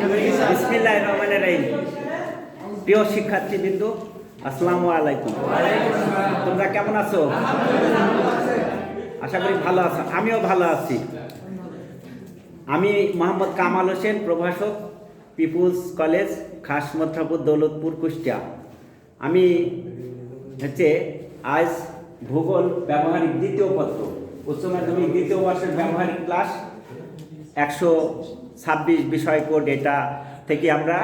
বিসমিল্লাহির রহমানির রহিম। প্রিয় শিক্ষার্থীবৃন্দ, আসসালামু আলাইকুম। তোমরা কেমন আছো? আশা করি ভালো আছো। আমিও ভালো আছি। আমি মোহাম্মদ কামাল হোসেন, প্রভাষক, পিপুলস কলেজ, খাস মথুরাপুর, দৌলতপুর, কুষ্টিয়া। আমি আজ ভূগোল ব্যবহারিক দ্বিতীয় পত্র, উচ্চ মাধ্যমিক দ্বিতীয় বর্ষের ব্যবহারিক ক্লাস 126 বিষয় কোড, এটা থেকে আমরা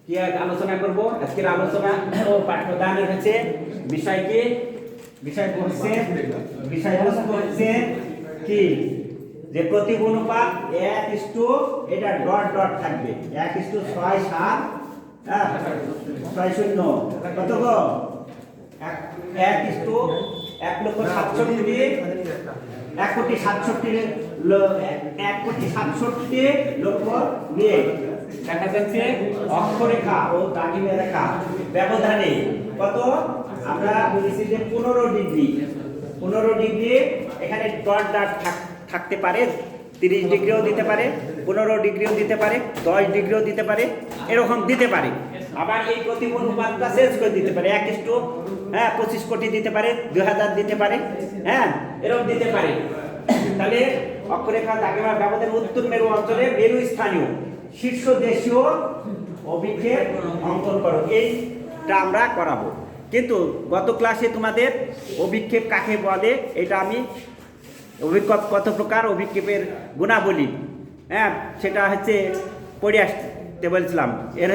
কি আলোচনা করব। আজকের আলোচনা ও পাঠ্যদানের বিষয়বস্তু হচ্ছে কি, যে প্রতীক অনুপাত 1:, এটা ডট ডট থাকবে 1:6, 7, 6:0 কত গো? 1:1,67,000 লক্ষ নিয়ে দেখা যাচ্ছে অক্ষরেখা ও দ্রাঘিমা রেখা ব্যবধানে কত আমরা বলেছি যে 15 ডিগ্রি। এখানে ডট ডট থাকতে পারে, 30 ডিগ্রিও দিতে পারে, 15 ডিগ্রিও দিতে পারে, 10 ডিগ্রিও দিতে পারে, এরকম দিতে পারে। আবার এই প্রতীক অনুপাতটা চেঞ্জ করে দিতে পারে, 1:25 কোটি দিতে পারে, 2000 দিতে পারে, এরকম দিতে পারে। তাহলে অক্ষরেখা দ্রাঘিমা ব্যবধানে উত্তর মেরু অঞ্চলে মেরু স্থানীয় শীর্ষ দেশীয় অভিক্ষেপ অঙ্কন করো, এইটা আমরা করাবো। কিন্তু গত ক্লাসে তোমাদের অভিক্ষেপ কাকে বলে, এটা আমি অভিক্ষেপ কত প্রকার, অভিক্ষেপের গুণাবলী সেটা পড়ে আসতে বলছিলাম। এর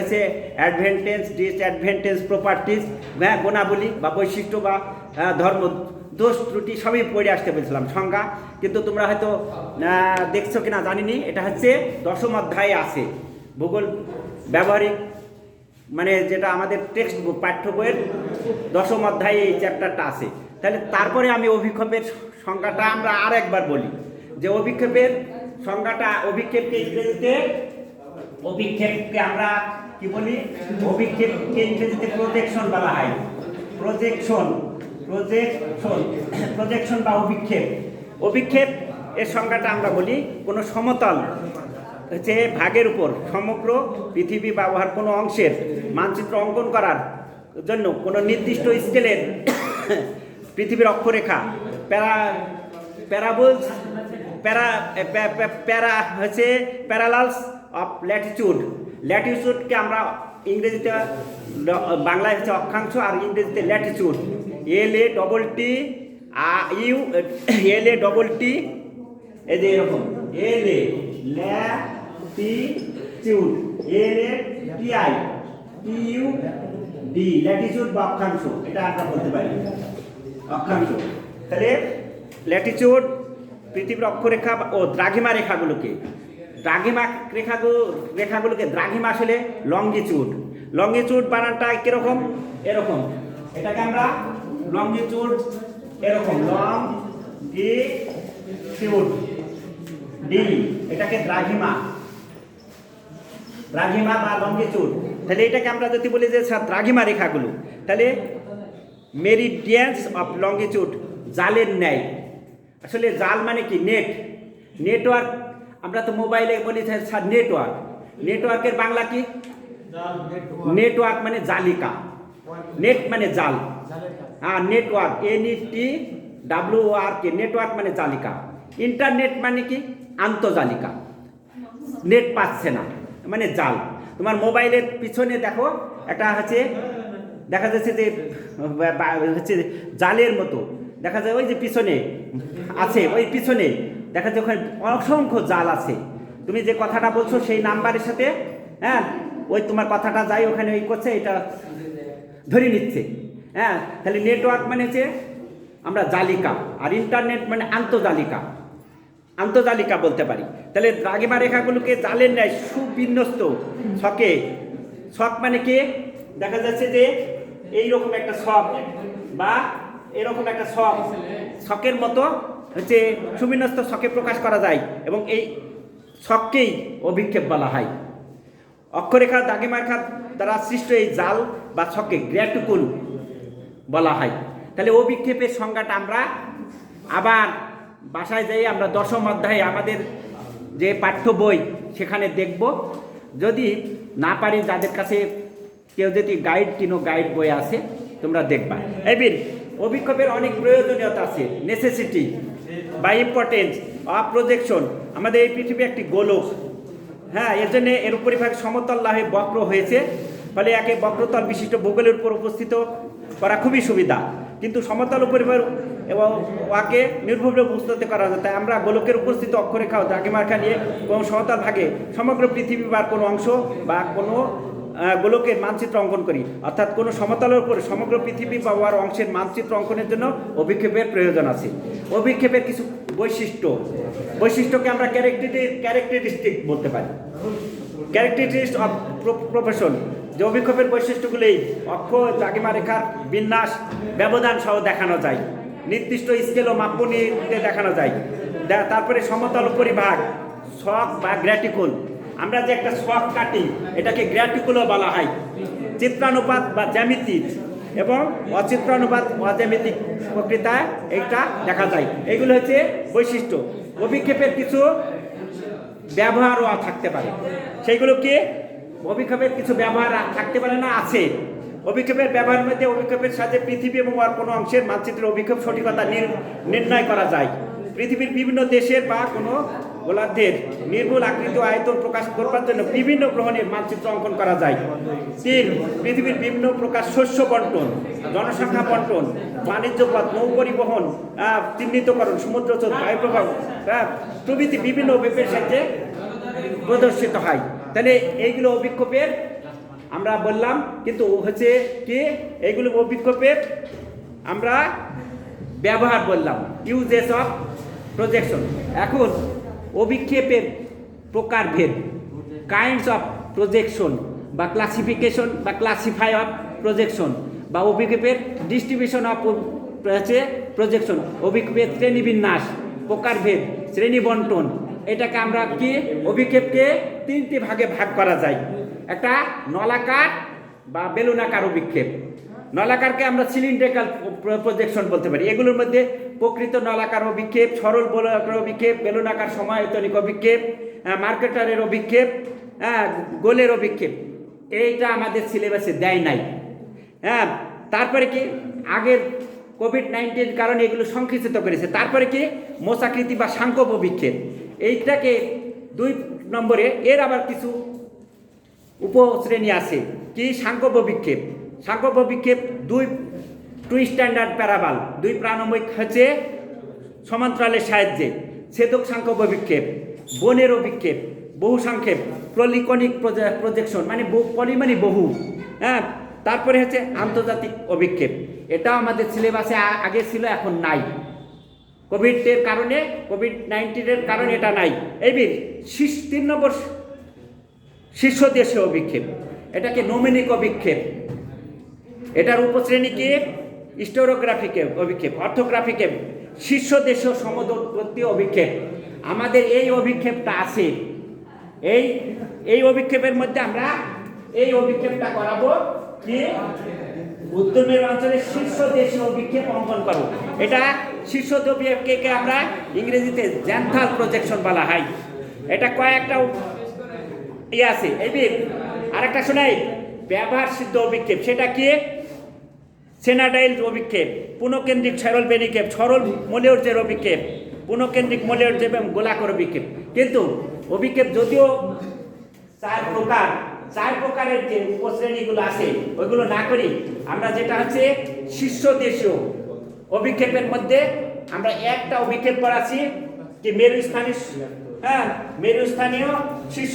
অ্যাডভান্টেজ, ডিসঅ্যাডভান্টেজ, প্রপার্টিজ, গুণাবলী বা বৈশিষ্ট্য বা ধর্ম, দোষ ত্রুটি সবই পড়ে আসতে বলছিলাম, সংজ্ঞা। কিন্তু তোমরা হয়তো দেখছো কিনা জানিনি, এটা 10ম অধ্যায়ে আছে ভূগোল ব্যবহারিক, মানে যেটা আমাদের টেক্সট বুক পাঠ্য বইয়ের 10ম অধ্যায়ে এই চ্যাপ্টারটা আছে। তাহলে তারপরে আমি অভিক্ষেপের সংজ্ঞাটা আমরা আর একবার বলি, যে অভিক্ষেপের সংজ্ঞাটা, অভিক্ষেপকে আমরা কি বলি? অভিক্ষেপকে ইংরেজিতে প্রজেকশন বলা হয়। প্রজেকশন বা অভিক্ষেপ এর সংজ্ঞাটা আমরা বলি, কোনো সমতল ভাগের উপর সমগ্র পৃথিবী ব্যবহার কোনো অংশের মানচিত্র অঙ্কন করার জন্য কোনো নির্দিষ্ট স্কেলের পৃথিবীর অক্ষরেখা প্যারালালস অফ ল্যাটিটিউডকে আমরা ইংরেজিতে, বাংলায় অক্ষাংশ, আর ইংরেজিতে ল্যাটিটিউড, LATT, এই যে এরকম ল্যাটিটিউড, LATITUD, ল্যাটিটিউড বা অক্ষাংশ, এটা আমরা বলতে পারি অক্ষাংশ। তাহলে ল্যাটিটিউড পৃথিবীর অক্ষরেখা ও দ্রাঘিমা রেখাগুলোকে, দ্রাঘিমা আসলে লংজিটিউড বানানটা কিরকম? এরকম, এটাকে আমরা লংজিটিউড, এরকম লংজিটিউড ডি, এটাকে দ্রাঘিমা বা লংজিটিউড। তাহলে এটাকে আমরা যদি বলি যে দ্রাঘিমা রেখাগুলো, তাহলে মেরিডিয়ানস অফ লংজিটিউড, জালের ন্যায়। আসলে জাল মানে কি? নেটওয়ার্ক। আমরা তো মোবাইলে বলি স্যার নেটওয়ার্কের বাংলা কি? নেটওয়ার্ক মানে জালিকা, নেট মানে জাল, নেটওয়ার্ক, NETWORK, নেটওয়ার্ক মানে জালিকা। ইন্টারনেট মানে কি? আন্তর্জালিকা, নেট পাচ্ছে না মানে জাল। তোমার মোবাইলের পিছনে দেখো একটা দেখা যাচ্ছে যে জালের মতো দেখা যায়, ওই যে পিছনে আছে, ওই পিছনে দেখা যায় ওখানে অসংখ্য জাল আছে। তুমি যে কথাটা বলছো সেই নাম্বারের সাথে ওই তোমার কথাটা যাই ওখানে ওই করছে, এটা ধরে নিচ্ছে। তাহলে নেটওয়ার্ক মানে আমরা জালিকা, আর ইন্টারনেট মানে আন্তর্জালিকা বলতে পারি। তাহলে দ্রাঘিমা রেখাগুলোকে জালের ন্যায় সুবিন্যস্ত ছক মানে কি? দেখা যাচ্ছে যে এইরকম একটা ছক বা এরকম একটা ছকের মতো সুবিন্যস্ত ছকে প্রকাশ করা যায়, এবং এই ছককেই অভিক্ষেপ বলা হয়। অক্ষরেখা দ্রাঘিমা রেখা দ্বারা সৃষ্ট এই জাল বা ছকে গ্র্যাটিকুল বলা হয়। তাহলে অভিক্ষেপের সংজ্ঞাটা আমরা আবার বাসায় যাই আমরা 10ম অধ্যায়ে আমাদের যে পাঠ্য বই সেখানে দেখব। যদি না পারি, যাদের কাছে কেউ যদি গাইড কিনো, গাইড বই আছে তোমরা দেখবা। এবির অভিক্ষেপের অনেক প্রয়োজনীয়তা আছে, নেসেসিটি বা ইম্পর্টেন্স অফ প্রজেকশন। আমাদের এই পৃথিবী একটি গোলক, হ্যাঁ, এর জন্য এর উপরিভাগ সমতল লাভে বক্র হয়েছে, ফলে একে বক্রতল বিশিষ্ট ভূগোলের উপর উপস্থিত করা খুবই সুবিধা। কিন্তু সমতল উপরিভাগ এবং ওয়াকে নির্ভুলভাবে উপস্থিত করা যায়। তাই আমরা গোলকের উপস্থিত অক্ষরেখা ও দ্রাঘিমারেখা নিয়ে কোনো সমতল ভাগে সমগ্র পৃথিবী বা কোনো অংশ বা কোনো গোলকের মানচিত্র অঙ্কন করি। অর্থাৎ কোনো সমতলের উপরে সমগ্র পৃথিবী বা ওয়ার অংশের মানচিত্র অঙ্কনের জন্য অভিক্ষেপের প্রয়োজন আছে। অভিক্ষেপের কিছু বৈশিষ্ট্যকে আমরা ক্যারেক্টারিস্টিক বলতে পারি। ক্যারেক্টারিস্টিক অফ প্রফেশন, যে অভিক্ষেপের বৈশিষ্ট্যগুলি অক্ষ দ্রাঘিমারেখার বিন্যাস ব্যবধান সহ দেখানো যায়, নির্দিষ্ট স্কেল ও মাপনীতে দেখানো যায়। তারপরে সমতল উপরিভাগ শক বা গ্র্যাটিকুল, আমরা যে একটা শক কাটি এটাকে গ্র্যাটিকুলও বলা হয়। চিত্রানুপাত বা জ্যামিতি এবং অচিত্রানুপাত অজ্যামিতিক প্রকৃতায় এইটা দেখা যায়। এগুলো হচ্ছে বৈশিষ্ট্য। অভিক্ষেপের কিছু ব্যবহারও থাকতে পারে, সেইগুলো কি অভিক্ষেপের কিছু ব্যবহার থাকতে পারে না, আছে। অভিক্ষেপের ব্যবহারের মধ্যে অভিক্ষেপের সাথে পৃথিবী এবং আর কোনো অংশের মানচিত্রের অভিক্ষেপ সঠিকতা নির্ণয় করা যায়। পৃথিবীর বিভিন্ন দেশের বা কোনো গোলার্ধের নির্ভুল আকৃতি আয়তন প্রকাশ করবার জন্য বিভিন্ন গ্রহণের মানচিত্র অঙ্কন করা যায়। 3. পৃথিবীর বিভিন্ন প্রকার শস্য বন্টন, জনসংখ্যা বন্টন, বাণিজ্য পথ, নৌ পরিবহন, চিহ্নিতকরণ, সমুদ্রস্রোত, বায়ুপ্রবাহ প্রভৃতি বিভিন্ন অভিক্ষেপের সাথে প্রদর্শিত হয়। তাহলে এইগুলো অভিক্ষেপের আমরা বললাম, কিন্তু হচ্ছে কি এইগুলো অভিক্ষেপের আমরা ব্যবহার বললাম, ইউজেস অফ প্রজেকশন। এখন অভিক্ষেপের প্রকারভেদ, কাইন্ডস অফ প্রজেকশন বা ক্লাসিফিকেশন বা ক্লাসিফাই অফ প্রজেকশন, বা অভিক্ষেপের ডিস্ট্রিবিউশন অফ হচ্ছে প্রজেকশন, অভিক্ষেপের শ্রেণীবিন্যাস, প্রকারভেদ, শ্রেণী বন্টন। এটাকে আমরা কি অভিক্ষেপকে 3টি ভাগে ভাগ করা যায়। একটা নলাকার বা বেলুনাকার অভিক্ষেপ। নলাকারকে আমরা সিলিন্ড্রিক্যাল প্রজেকশন বলতে পারি। এগুলোর মধ্যে প্রকৃত নলাকার অভিক্ষেপ, সরল গোলাকার অভিক্ষেপ, বেলুনাকার সমায়তনিক অভিক্ষেপ, মার্কেটারের অভিক্ষেপ, গোলের অভিক্ষেপ। এইটা আমাদের সিলেবাসে দেয় নাই। হ্যাঁ, তারপরে কি আগের কোভিড-19 কারণে এগুলো সংকুচিত করেছে। তারপরে কি মোচাকৃতি বা সাংকব অভিক্ষেপ, এইটাকে 2 নম্বরে। এর আবার কিছু উপশ্রেণী আছে, কি সাংকব অভিক্ষেপ। সাংকব অভিক্ষেপ 2 স্ট্যান্ডার্ড প্যারাবাল, 2 প্রাণবিক হচ্ছে সমান্তরালের সাহায্যে, ছেদক সাংকব অভিক্ষেপ, বনের অভিক্ষেপ, বহু সংক্ষেপ, পলিকনিক প্রজেকশন মানে পলি মানে বহু। হ্যাঁ, তারপরে হচ্ছে আন্তর্জাতিক অভিক্ষেপ। এটাও আমাদের সিলেবাসে আগে ছিল, এখন নাই। কোভিড-19 কারণে এটা নাই। এইবার 3 নম্বর শীর্ষ দেশীয় অভিক্ষেপ, এটাকে নমিনিক অভিক্ষেপ। এটার উপশ্রেণী কি হিস্টোরিওগ্রাফিক অভিক্ষেপ, অর্থোগ্রাফিক, শীর্ষ দেশীয় সমুদ্রবর্তী অভিক্ষেপ। আমাদের এই অভিক্ষেপটা আছে। এই অভিক্ষেপের মধ্যে আমরা এই অভিক্ষেপটা করাবো কি উত্তর মেরু অঞ্চলের শীর্ষ দেশীয় অভিক্ষেপ অঙ্কন করব। এটা শীর্ষ অভিক্ষেপকে আমরা ইংরেজিতে জ্যান্থাল প্রজেকশন বলা হয়। এটা কয়েকটা আছে। এইবার আরেকটা শোনাই, ব্যবহার সিদ্ধ অভিক্ষেপ। সেটা কি সেনাডাইল অভিক্ষেপ, পুনঃকেন্দ্রিক সরল বেনিক্ষেপ, সরল মূল্যর্জের অভিক্ষেপ, পুনঃকেন্দ্রিক মূল্যর্জ এবং গোলাকার অভিক্ষেপ। কিন্তু অভিক্ষেপ যদিও 4 প্রকারের যে উপশ্রেণীগুলো আছে ওইগুলো না করি, আমরা যেটা হচ্ছে শীর্ষ দেশীয় অভিক্ষেপের মধ্যে আমরা একটা অভিক্ষেপ করাছি কি মেরুস্থানীয়, মেরুস্থানীয় শীর্ষ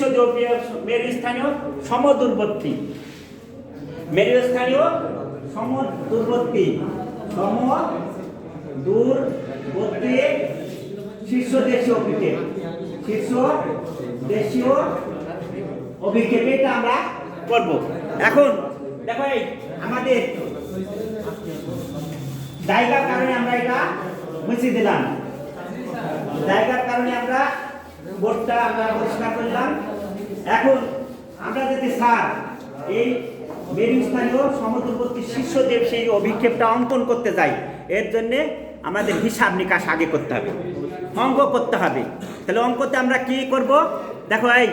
মেরুস্থানীয় সমদূরবর্তী, মেরুস্থানীয় সমদূরবর্তী শীর্ষ দেশীয় অভিক্ষেপ, শীর্ষ দেশীয় অভিক্ষেপ এটা আমরা করব। এখন দেখো এই আমাদের জায়গার কারণে আমরা এটা মুছে দিলাম, জায়গার কারণে আমরা বোর্ডটা আমরা পরিষ্কার করলাম। এখন আমরা যদি স্যার এই মেরুস্থানীয় সমুদ্রবর্তী শীর্ষ দেব সেই অভিক্ষেপটা অঙ্কন করতে যাই, এর জন্যে আমাদের হিসাব নিকাশ আগে করতে হবে, অঙ্ক করতে হবে। তাহলে অঙ্কতে আমরা কি করব? দেখো এই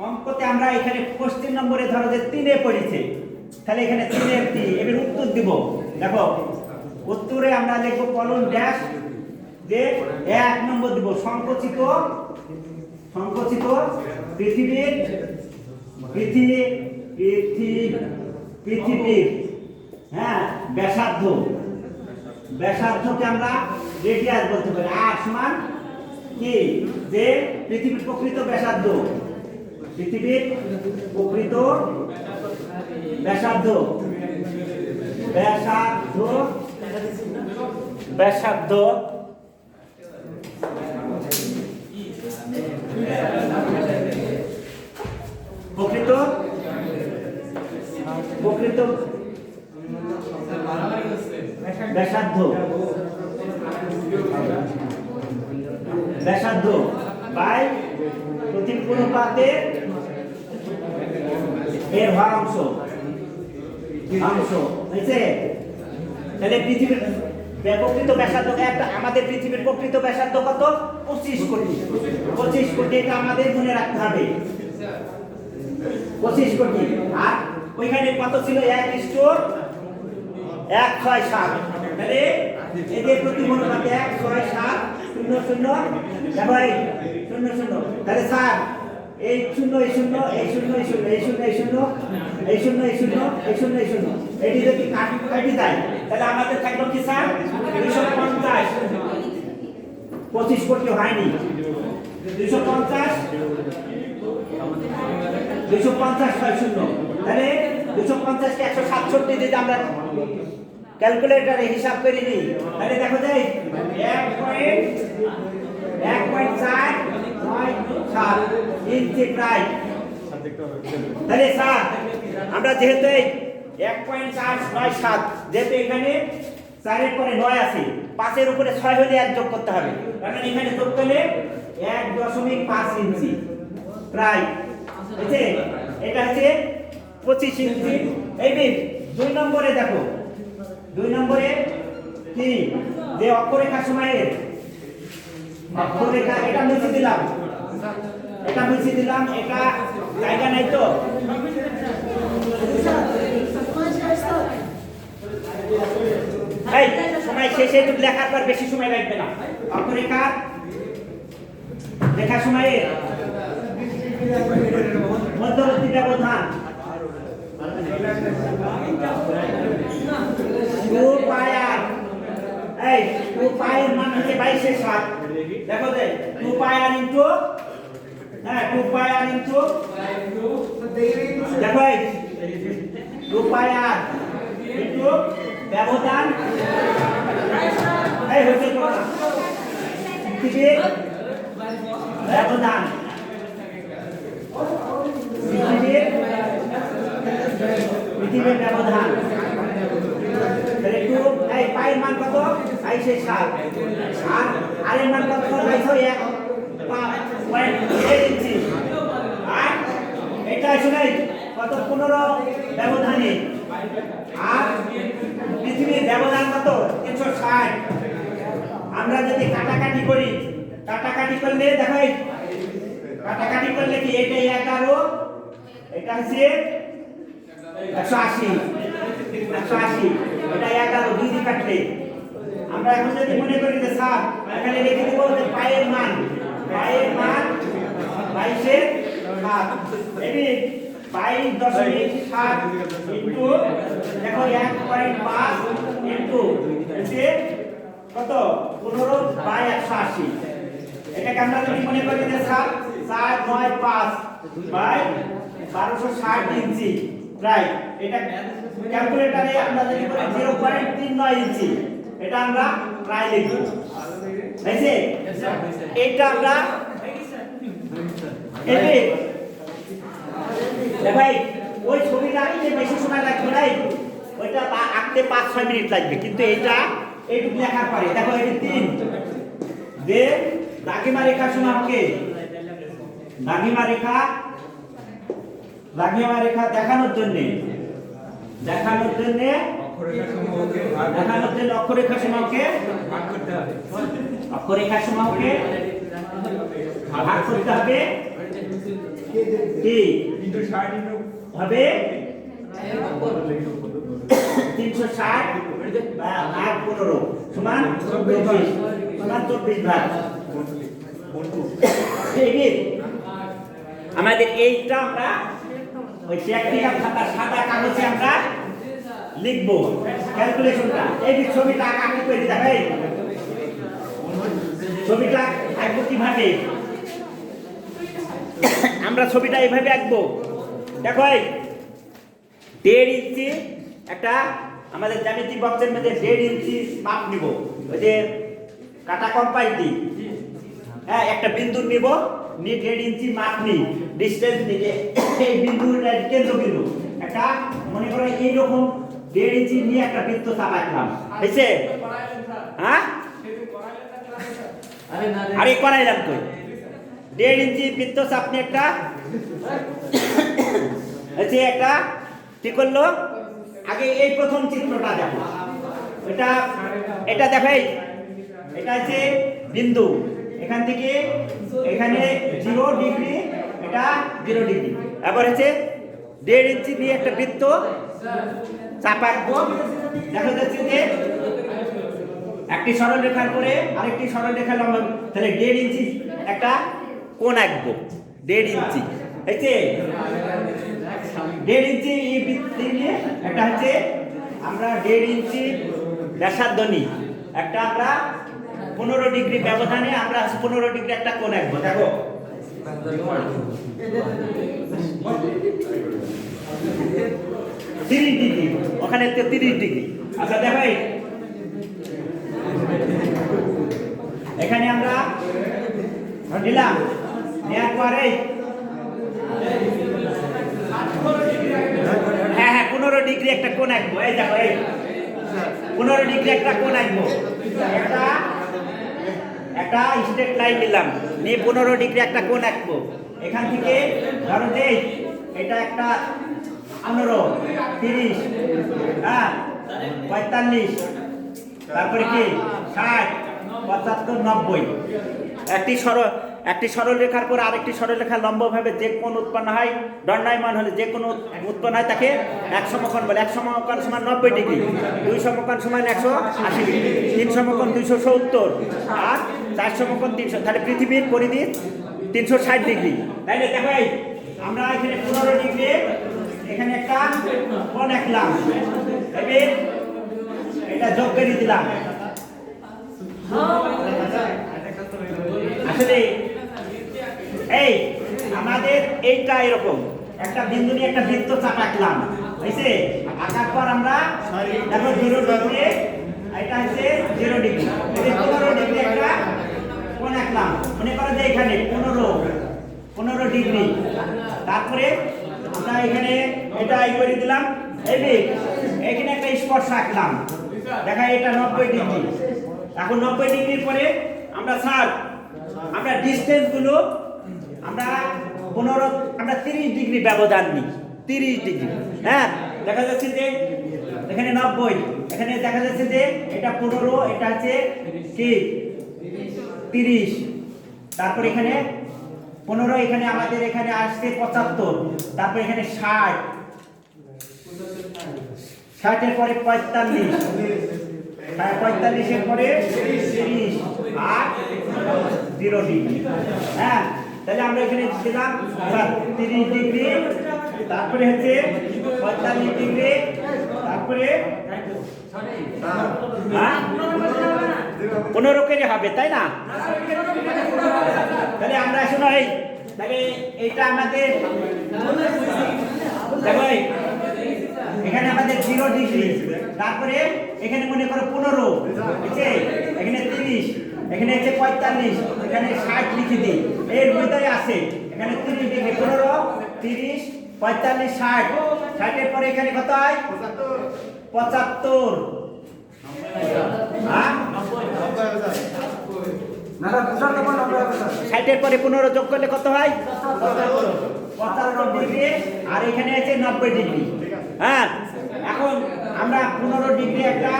অঙ্কতে আমরা এখানে কোশ্চেন নম্বরে ধরো যে 3 এ পড়েছে, তাহলে এখানে 3 এর 3 এর উত্তর দিব। দেখো উত্তরে আমরা লিখব কলন ড্যাশ যে 1 নম্বর দিব সংকুচিত পৃথিবীর হ্যাঁ ব্যাসার্ধকে আমরা রেডিয়াস বলতে পারি। আর সমান কি যে পৃথিবীর প্রকৃত ব্যাসার্ধ, পৃথিবীর প্রকৃত ব্যাসার্ধ প্রকৃত ব্যাসার্ধ বাই পৃথিবীর অনুপাতে এর হর অংশ হয়েছে। তাহলে পৃথিবীর প্রকৃত ব্যাসার্ধ একটা, আমাদের পৃথিবীর প্রকৃত ব্যাসার্ধ কত? 25 কোটি। এটা আমাদের মনে রাখতে হবে, 25 কোটি। আর ওইখানে কত ছিল? 1:167। তাহলে এদের প্রতি অনুপাতে 1:6:7 0 দেখো এই 0 তাহলে স্যার এই 0 এই 0 এই 0 এই 0 এই 0 এই 0 এই 0 এই 0 এই 0 এই 0 এটি যদি কাটি যায় তাহলে আমাদের থাকলো কি স্যার? 250। 25 কোটি হয়নি, 250 6 তাহলে 250 কে 167 দিয়ে আমরা ক্যালকুলেটরে হিসাব করে নিই। তাহলে দেখো যাই 1.497 ইঞ্চি প্রায়। তাহলে স্যার আমরা যেহেতু 1.497 যেহেতু এখানে 4 এর পরে 9 আছে, 5 এর উপরে 6 হলে 1 যোগ করতে হবে, কারণ এখানে যোগ করলে 1.5 ইঞ্চি প্রায় বুঝছে। এটা হচ্ছে 25 ইঞ্চি। এই 2 নম্বরে দেখো, 2 নম্বরে কি যে অক্ষরেখা সময়ের অক্ষরেখা, এটা মুছে দিলাম, এটা জায়গা নাই তো। এই সময় শেষে একটু লেখার পর বেশি সময় লাগবে না। অক্ষরেখা লেখা সময়ের মধ্যবর্তী ব্যবধান 2πr। এই 2π এর মান হচ্ছে 22/7। দেখো যে 2πr ইনটু 2πr ইনটু দেখো এই 2πr ইনটু ব্যবধান এই হচ্ছে কথা পৃথিবীর ব্যবধান, পৃথিবীর ব্যবধান। তাহলে 2 এই পায়ের মান কত? 22/7। আর এর মান কত? 1.8 ইঞ্চি। আর এটা শুনে কত? 15 ব্যবধানে। আর পৃথিবীর ব্যবধান কত? 360। আমরা যদি কাটাকাটি করি, কাটাকাটি করলে দেখো কাটাকাটি করলে কি এটা 11, এটা হচ্ছে 180, এটা 11 দুই দিকে কাটলে আমরা এখন যদি মনে করি যে স্যার এখানে লিখে দেব যে পায়ের মান 22/7 এটি 22.7 ইনটু দেখো 1.5 ইনটু এসে কত? 15/180। এটাকে আমরা যদি মনে করি যে 7.95 বাই 1260 ইঞ্চি প্রায়। এটা ক্যালকুলেটরে আমরা যদি করি 0.39 ইঞ্চি, এটা আমরা প্রায় লিখব। বুঝছে? এটা আমরা ভাই ওই ছবিটা আঁকতে বেশি সময় লাগবে না, ওইটা আঁকতে 5-6 মিনিট লাগবে, কিন্তু এটা এইটুকু লেখার পরে দেখো এই 3 যে দাগিমা রেখা সমাপকে দাগিমা রেখা দেখানোর জন্য অক্ষরেখা সমূহকে ভাগ করতে হবে, ভাগ করতে হবে কি হবে 360 ভাগ 15 সমান 24 সমান 24 ভাগ। ঠিক আছে, আমাদের এইটা আমরা ওই প্র্যাকটিক্যাল খাতা সাদা কাগজে আমরা লিখবো ক্যালকুলেশনটা। এই যে ছবিটা আঁকা করে দিতে হবে, ছবিটা আঁকবো কিভাবে? আমরা ছবিটা এইভাবে আঁকবো। দেখো এই 1.5 ইঞ্চি একটা আমাদের জ্যামিতি বক্সের মধ্যে 1.5 ইঞ্চি মাপ নিব, ওই যে কাটা কম্পাস দিই। হ্যাঁ, একটা বিন্দু নিব, নিয়ে 1.5 ইঞ্চি মাপ নিই, ডিস্টেন্স নিয়ে এই বিন্দুটা কেন্দ্রবিন্দু একটা মনে করো এইরকম 1.5 ইঞ্চি নিয়ে একটা বৃত্ত চাপ আঁকলাম। হয়েছে? হ্যাঁ, আরে করাইলাম কই? 1.5 ইঞ্চি বৃত্ত চাপ নিয়ে একটা একটা কি করলো? আগে এই প্রথম চিত্রটা দেখো, এটা দেখো, এটা হচ্ছে বিন্দু, এখান থেকে এখানে 0 ডিগ্রি, এটা 0 ডিগ্রি। এবার হচ্ছে 1.5 ইঞ্চি নিয়ে একটা বৃত্ত চাপ আঁকবো। দেখা যাচ্ছে যে একটি সরল রেখার পরে আরেকটি সরল রেখা লম্বা, তাহলে 1.5 ইঞ্চি একটা কোণ আঁকবো। 1.5 ইঞ্চি হচ্ছে 1.5 ইঞ্চি এই বৃত্তি নিয়ে একটা হচ্ছে আমরা 1.5 ইঞ্চি ব্যাসার্ধ নিই, একটা আমরা 15 ডিগ্রি ব্যবধানে আমরা 15 ডিগ্রি একটা কোণ আঁকবো। দেখো 30 ডিগ্রি, ওখানে 30 ডিগ্রি। আচ্ছা দেখো এখানে আমরা নিলাম, নেওয়ার পরে হ্যাঁ 15 ডিগ্রি একটা কোণ আঁকবো। এই দেখো এই 15 ডিগ্রি একটা কোণ আঁকবো, একটা স্ট্রেট লাইন নিলাম, নিয়ে 15 ডিগ্রি একটা কোণ আঁকবো। এখান থেকে ধরো যে এটা একটা 15, 30, হ্যাঁ 45, তারপরে কি 60, 75, 90। একটি সরল রেখার পর আরেকটি সরল রেখা লম্বভাবে যে কোণ উৎপন্ন হয়, দণ্ডায়মান হলে যে কোণ উৎপন্ন হয় তাকে এক সমকোণ বলে। এক সমকোণ সমান 90 ডিগ্রি, 2 সমকোণ সমান 180 ডিগ্রি, 3 সমকোণ 270, আর 4 সমকোণ 300। তাহলে পৃথিবীর পরিধি 360 ডিগ্রি। তাইলে দেখো এই আমরা এখানে 15 ডিগ্রি এখানে একটা কোণ আঁকলাম, এবার এটা যোগ করে দিলাম। আসলে এই আমাদের এইটা এরকম একটা বিন্দু নিয়ে একটা বৃত্ত চাপ আঁকলাম, হয়েছে? আঁকার পর আমরা দেখো 0 ডিগ্রি, এটা হচ্ছে 0 ডিগ্রি, 15 ডিগ্রি একটা কোণ আঁকলাম। মনে করো যে এখানে 15 ডিগ্রি, তারপরে আমরা এখানে এটা করে দিলাম, এখানে একটা স্পর্শ আঁকলাম, দেখা এটা 90 ডিগ্রি। এখন 90 ডিগ্রির পরে আমরা আমরা ডিসটেন্স গুলো আমরা 30 ডিগ্রি ব্যবধান নিই, 30 ডিগ্রি। হ্যাঁ, দেখা যাচ্ছে যে এখানে 90, এখানে দেখা যাচ্ছে যে এটা 15, এটা হচ্ছে কি 30, তারপর এখানে 15, এখানে আমাদের এখানে আসছে 75, তারপর এখানে 60, 60-এর পরে 45, 45-এর পরে 30 আর 0 ডিগ্রি। হ্যাঁ, তাহলে আমরা এখানে দিলাম 30 ডিগ্রি, তারপরে হচ্ছে 45 ডিগ্রি, তারপরে 15 করে হবে, তাই না? তাহলে আমরা শোনো তাহলে এইটা আমাদের দেখো এখানে আমাদের 0 ডিগ্রি, তারপরে এখানে মনে করো 15, এখানে 30, এখানে হচ্ছে 45, এখানে 60 লিখে দিই, এর ভিতরে আছে এখানে 30 ডিগ্রি, 15, 30, 45, 60, 60-এর পরে এখানে কত হয়? 75। হ্যাঁ, 60-এর পরে 15 যোগ করলে কত হয়? 75 ডিগ্রি, আর এখানে আছে 90 ডিগ্রি। হ্যাঁ, এখন আমরা 15 ডিগ্রি একটা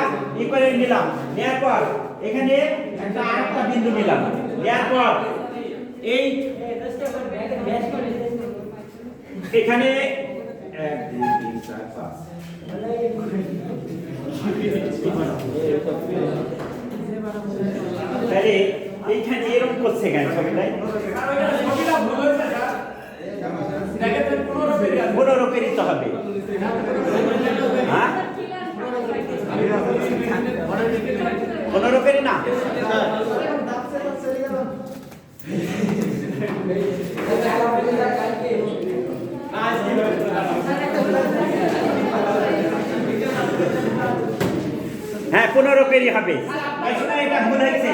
করে নিলাম, নেওয়ার পর এখানে একটা আরেকটা বিন্দু নিলাম, নেওয়ার পর এই এখানে 1 2 3 4 5 তাহলে এইখানে এরকম করছে কেন সবাই? 15 পেরিত হবে। হ্যাঁ 15 পেরি না? হ্যাঁ 15 পেরি হবে। এই শোনা, এটা ভুল হয়েছে।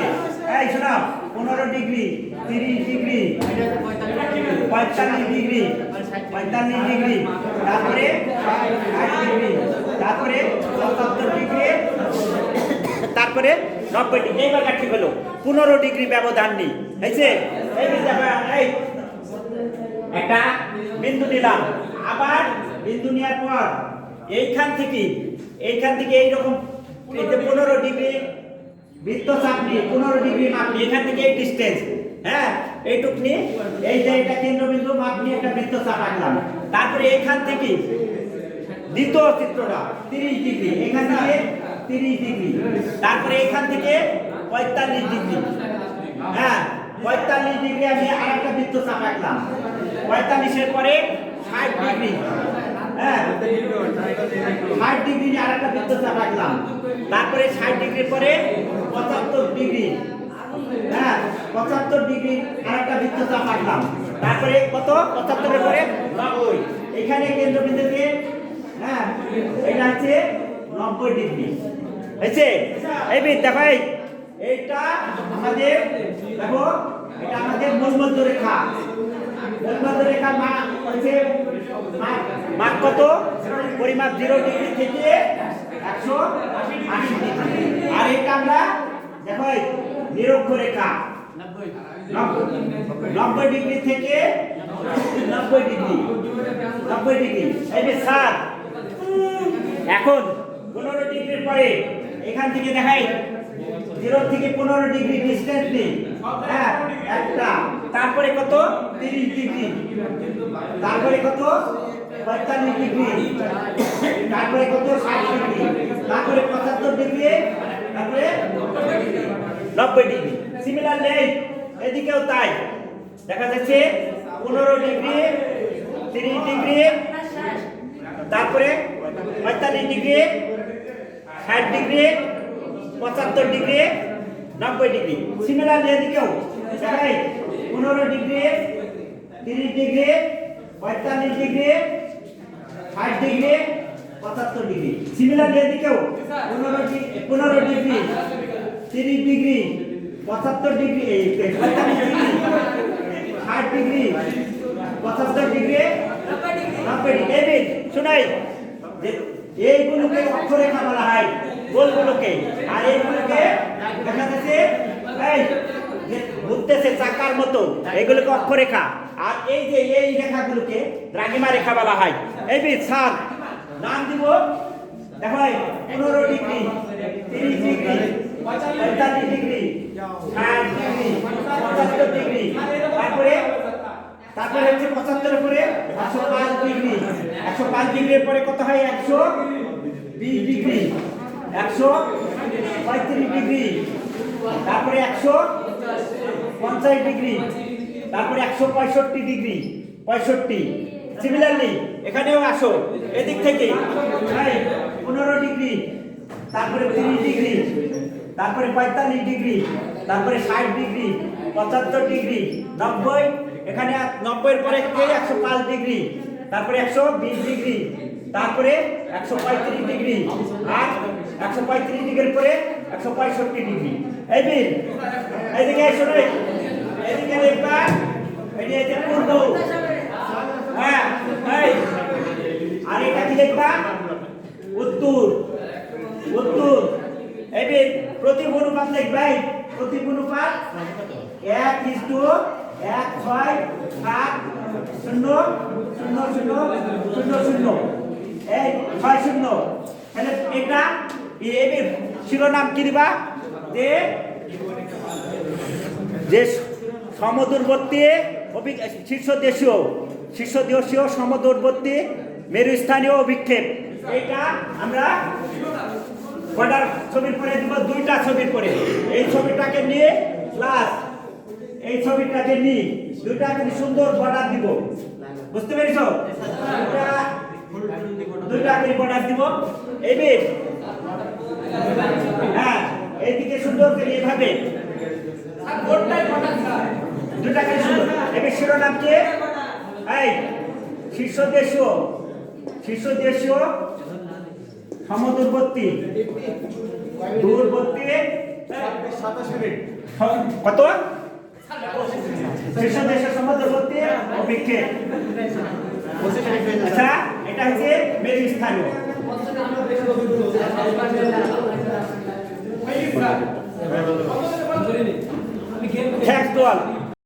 এই শোনা, 15 ডিগ্রি, 30 ডিগ্রি, 45 ডিগ্রি, 45 ডিগ্রি, তারপরে 60 ডিগ্রি, তারপরে 77 ডিগ্রি, তারপরে 90 ডিগ্রি। এইবার ঠিক হলো। 15 ডিগ্রি ব্যবধান নেই, হয়েছে? এই একটা বিন্দু নিলাম, আবার বিন্দু নেওয়ার পর এইখান থেকে এইরকম এই যে 15 ডিগ্রি বৃত্তচাপ নিয়ে 15 ডিগ্রি মাপ নিয়ে এখান থেকে এই ডিসটেন্স, হ্যাঁ এইটুক নিয়ে এই যে এটা কেন্দ্রবিন্দু মাপ নিয়ে একটা বৃত্তচাপ আঁকলাম। তারপরে এইখান থেকে দ্বিতীয় চিত্রটা 30 ডিগ্রি, এখান থেকে 30 ডিগ্রি, তারপরে এখান থেকে 45 ডিগ্রি, হ্যাঁ 45 ডিগ্রি আমি আরেকটা বৃত্তচাপ আঁকলাম। 45 এর পরে 60 ডিগ্রি, হ্যাঁ 60 ডিগ্রি নিয়ে আরেকটা বৃত্তচাপ আঁকলাম। তারপরে 60 ডিগ্রির পরে 75 ডিগ্রি, হ্যাঁ 75 ডিগ্রি আরেকটা বৃত্তচাপ আঁকলাম। তারপরে কত? 75 এর পরে 90, এখানে কেন্দ্রবিন্দু দিয়ে, হ্যাঁ এটা হচ্ছে 90 ডিগ্রি, হয়েছে? এই দেখো, এইটা আমাদের, দেখো এটা আমাদের মূলমধ্য রেখা। মূলমধ্য রেখা মাপ কত? পরিমাপ 0 ডিগ্রি থেকে 180 ডিগ্রি। আর এটা আমরা দেখো নিরক্ষরেখা 90 ডিগ্রি থেকে 90 ডিগ্রি, 90 ডিগ্রি। এই যে স্যার এখন 15 ডিগ্রির পরে এখান থেকে দেখাই 0 থেকে 15 ডিগ্রি ডিসটেন্স নেই, হ্যাঁ একটা। তারপরে কত? 30 ডিগ্রি, তারপরে কত? 45 ডিগ্রি, তারপরে কত? 60 ডিগ্রি, তারপরে 75 ডিগ্রি, তারপরে 90 ডিগ্রি। সিমিলারলি এদিকেও তাই দেখা যাচ্ছে 15 ডিগ্রি, 30 ডিগ্রি, তারপরে 45 degree, 60 degree, 75 degree, 90 degree. Similarly এদিকেও দেখাই 15 degree, 30 degree, 45 degree, 60 degree, 75 degree. Similarly এদিকেও 15 degree, 30 degree, 75 degree, 45 degree, 60 degree, 75 degree, 90 degree. এই শোনাই যে এইগুলোকে অক্ষরেখা বলা হয়, গোলগুলোকে। আর এইগুলোকে দেখা যাচ্ছে এই যে ঘুরতেছে চাকার মতো, এইগুলোকে অক্ষরেখা। আর এই যে এই রেখাগুলোকে দ্রাঘিমা রেখা বলা হয়। এই স্যার নাম দিব, দেখো 15 degree, 30 degree, 45 degree, 60 degree, 75 degree, তারপরে হচ্ছে 75 এর পরে 105 ডিগ্রি, 105 ডিগ্রির পরে কত হয়? 120 ডিগ্রি, 135 ডিগ্রি, তারপরে 150 ডিগ্রি, তারপরে 165 ডিগ্রি, 65। সিমিলারলি এখানেও আসো এদিক থেকে 15 ডিগ্রি, তারপরে 30 ডিগ্রি, তারপরে 45 ডিগ্রি, তারপরে 60 ডিগ্রি, 75 ডিগ্রি, 90, এখানে 90 এর পরে 105 ডিগ্রি, তারপরে 120 ডিগ্রি, তারপরে 135 ডিগ্রি, আর 135 ডিগ্রির পরে 165 ডিগ্রি। এই বিল এইদিকে এসো রে, এদিকে দেখবা এটি হচ্ছে পূর্ব, হ্যাঁ এই আর এটা কি দেখবা? উত্তর, উত্তর। এই বিল প্রতিভ অনুপাত দেখবা, প্রতিভ অনুপাত 1:1:6:7:0:0:0:0 এই 6:0। তাহলে এটা এই শিরোনাম কি দিবা? যে সমদূরবর্তী শীর্ষ দেশীয় শীর্ষদেশীয় সমদূরবর্তী মেরুস্থানীয় অভিক্ষেপ। এইটা আমরা বর্ডার ছবির পরে দিব, দুইটা ছবির পরে এই ছবিটাকে নিয়ে প্লাস এই ছবিটাকে নিয়ে দুইটা কি সুন্দর বর্ডার দিব, বুঝতে পেরেছো? দুইটা করে বর্ডার দিব। এবার হ্যাঁ এইদিকে সুন্দর করে এইভাবে দুইটা করে সুন্দর। এবার শিরোনাম কি? এই শীর্ষদেশীয় সমদূরবর্তী দূরবর্তী কত শীর্ষদেশীয় সমদূরবর্তী অভিক্ষেপ। আচ্ছা এটা হচ্ছে মেরুস্থানীয়। ফ্যাক্টুয়াল